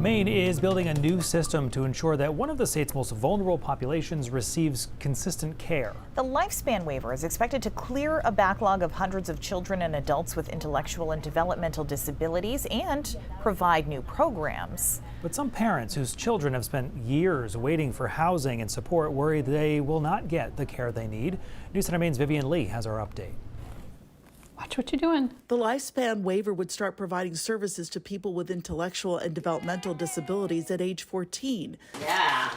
Maine is building a new system to ensure that one of the state's most vulnerable populations receives consistent care. The Lifespan Waiver is expected to clear a backlog of hundreds of children and adults with intellectual and developmental disabilities and provide new programs. But some parents whose children have spent years waiting for housing and support worry they will not get the care they need. News Center Maine's Vivian Lee has our update. Watch what you're doing. The Lifespan Waiver would start providing services to people with intellectual and developmental disabilities at age 14. Yeah.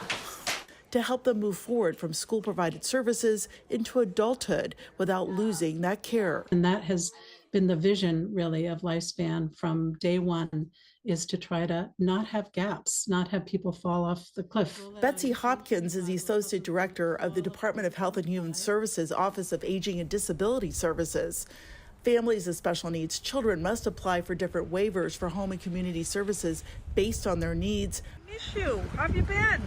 To help them move forward from school-provided services into adulthood without losing that care. And that has been the vision, really, of Lifespan from day one, is to try to not have gaps, not have people fall off the cliff. Betsy Hopkins is the Associate Director of the Department of Health and Human Services Office of Aging and Disability Services. Families with special needs children must apply for different waivers for home and community services based on their needs. Miss you. How have you been?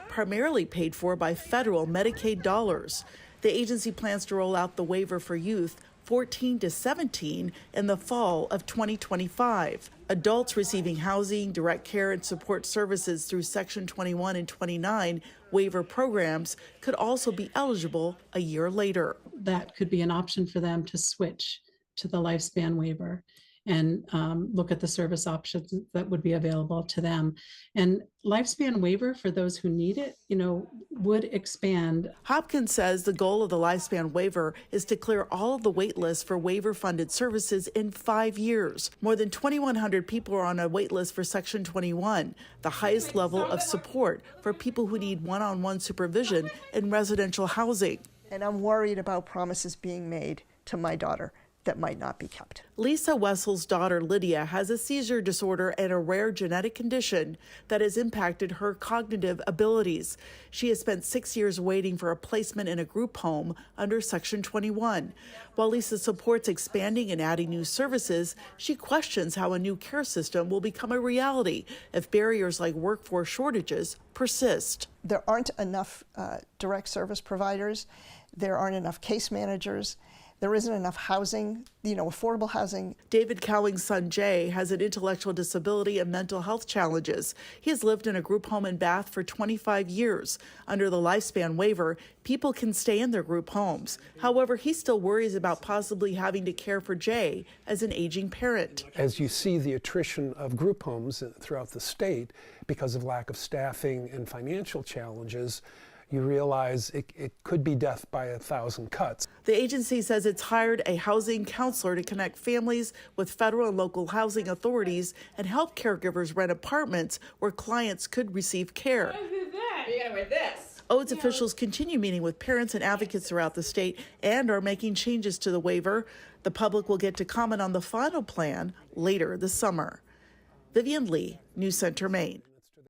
Primarily paid for by federal Medicaid dollars. The agency plans to roll out the waiver for youth 14 to 17 in the fall of 2025. Adults receiving housing, direct care, and support services through Section 21 and 29 waiver programs could also be eligible a year later. That could be an option for them to switch to the Lifespan Waiver and look at the service options that would be available to them. And Lifespan Waiver, for those who need it, would expand. Hopkins says the goal of the Lifespan Waiver is to clear all of the wait lists for waiver-funded services in 5 years. More than 2,100 people are on a wait list for Section 21, the highest level of support for people who need one-on-one supervision in residential housing. And I'm worried about promises being made to my daughter that might not be kept. Lisa Wessel's daughter, Lydia, has a seizure disorder and a rare genetic condition that has impacted her cognitive abilities. She has spent 6 years waiting for a placement in a group home under Section 21. While Lisa supports expanding and adding new services, she questions how a new care system will become a reality if barriers like workforce shortages persist. There aren't enough direct service providers. There aren't enough case managers. There isn't enough housing, affordable housing. David Cowing's son, Jay, has an intellectual disability and mental health challenges. He has lived in a group home in Bath for 25 years. Under the Lifespan Waiver, people can stay in their group homes. However, he still worries about possibly having to care for Jay as an aging parent. As you see the attrition of group homes throughout the state because of lack of staffing and financial challenges, you realize it could be death by 1,000 cuts. The agency says it's hired a housing counselor to connect families with federal and local housing authorities and help caregivers rent apartments where clients could receive care. ODE's officials continue meeting with parents and advocates throughout the state and are making changes to the waiver. The public will get to comment on the final plan later this summer. Vivian Lee, News Center, Maine.